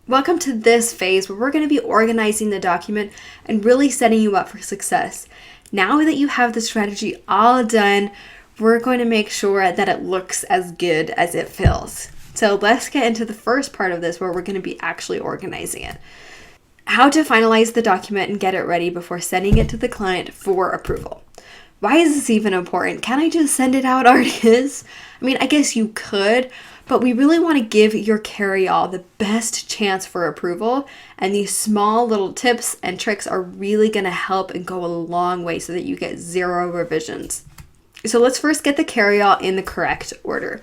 Welcome to this phase where we're going to be organizing the document and really setting you up for success. Now that you have the strategy all done, we're going to make sure that it looks as good as it feels. So let's get into the first part of this where we're going to be actually organizing it. How to finalize the document and get it ready before sending it to the client for approval. Why is this even important? Can I just send it out artists? I mean, I guess you could, but we really want to give your carry-all the best chance for approval, and these small little tips and tricks are really going to help and go a long way so that you get 0 revisions. So let's first get the carry-all in the correct order.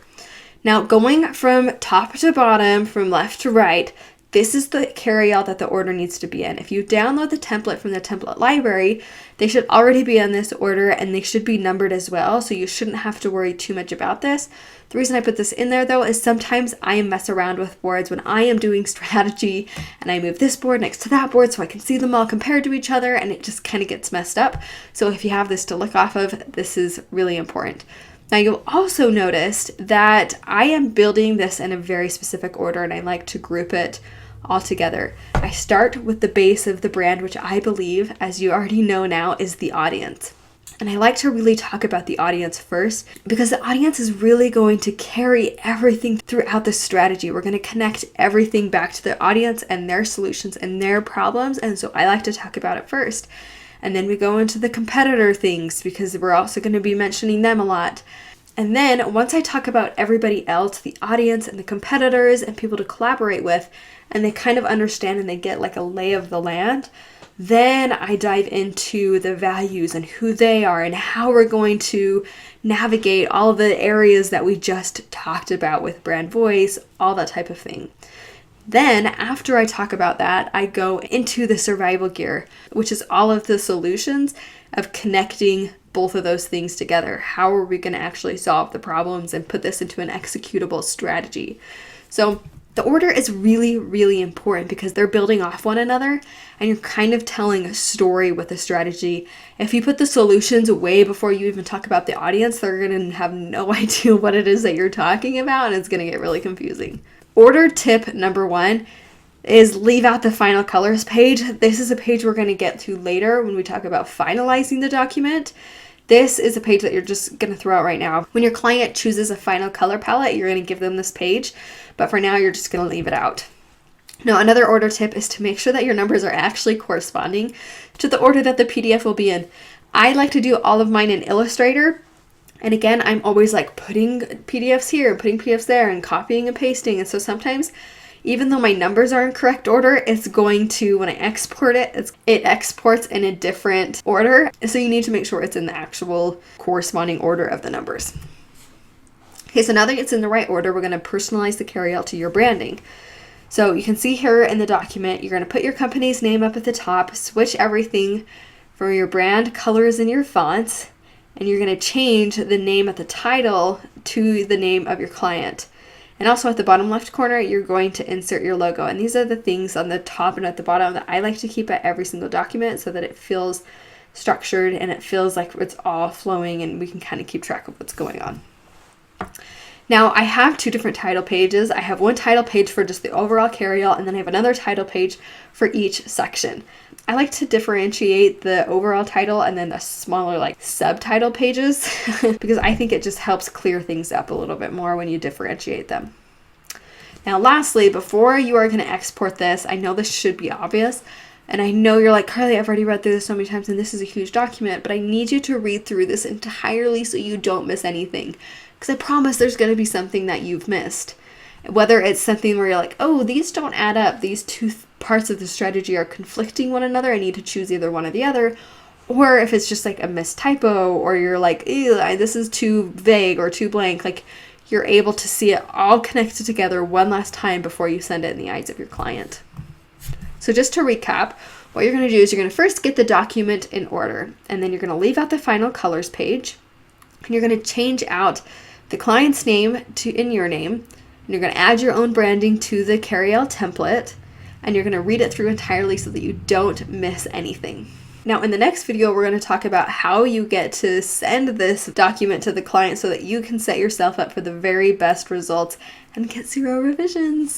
Now, going from top to bottom, from left to right, this is the carry-all that the order needs to be in. If you download the template from the template library, they should already be in this order and they should be numbered as well, so you shouldn't have to worry too much about this. The reason I put this in there though is sometimes I mess around with boards when I am doing strategy and I move this board next to that board so I can see them all compared to each other, and it just kind of gets messed up. So if you have this to look off of, this is really important. Now you'll also notice that I am building this in a very specific order and I like to group it all together. I start with the base of the brand, which I believe, as you already know now, is the audience. And I like to really talk about the audience first because the audience is really going to carry everything throughout the strategy. We're going to connect everything back to the audience and their solutions and their problems. And so I like to talk about it first. And then we go into the competitor things because we're also going to be mentioning them a lot. And then once I talk about everybody else, the audience and the competitors and people to collaborate with, and they kind of understand and they get like a lay of the land, then I dive into the values and who they are and how we're going to navigate all of the areas that we just talked about with brand voice, all that type of thing. Then after I talk about that, I go into the survival gear, which is all of the solutions of connecting both of those things together. How are we going to actually solve the problems and put this into an executable strategy? So the order is really, really important because they're building off one another and you're kind of telling a story with a strategy. If you put the solutions way before you even talk about the audience, they're going to have no idea what it is that you're talking about and it's going to get really confusing. Order tip number 1 is leave out the final colors page. This is a page we're going to get to later when we talk about finalizing the document. This is a page that you're just going to throw out right now. When your client chooses a final color palette, you're going to give them this page, but for now you're just going to leave it out. Now, another order tip is to make sure that your numbers are actually corresponding to the order that the PDF will be in. I like to do all of mine in Illustrator. And again, I'm always like putting PDFs here, putting PDFs there, and copying and pasting. And so sometimes, even though my numbers are in correct order, it's going to, when I export it, it exports in a different order. So you need to make sure it's in the actual corresponding order of the numbers. Okay, so now that it's in the right order, we're going to personalize the carry-all to your branding. So you can see here in the document, you're going to put your company's name up at the top, switch everything for your brand colors and your fonts, and you're going to change the name at the title to the name of your client. And also at the bottom left corner, you're going to insert your logo. And these are the things on the top and at the bottom that I like to keep at every single document so that it feels structured and it feels like it's all flowing and we can kind of keep track of what's going on. Now, I have 2 different title pages. I have one title page for just the overall carry-all, and then I have another title page for each section. I like to differentiate the overall title and then the smaller like subtitle pages because I think it just helps clear things up a little bit more when you differentiate them. Now, lastly, before you are going to export this, I know this should be obvious, and I know you're like, Carly, I've already read through this so many times and this is a huge document, but I need you to read through this entirely so you don't miss anything. Because I promise there's going to be something that you've missed. Whether it's something where you're like, oh, these don't add up. These 2 parts of the strategy are conflicting one another. I need to choose either one or the other. Or if it's just like a missed typo or you're like, ew, this is too vague or too blank. Like you're able to see it all connected together one last time before you send it in the eyes of your client. So just to recap, what you're going to do is you're going to first get the document in order. And then you're going to leave out the final colors page. And you're going to change out the client's name in your name, and you're going to add your own branding to the carry-all template, and you're going to read it through entirely so that you don't miss anything. Now, in the next video, we're going to talk about how you get to send this document to the client so that you can set yourself up for the very best results and get 0 revisions.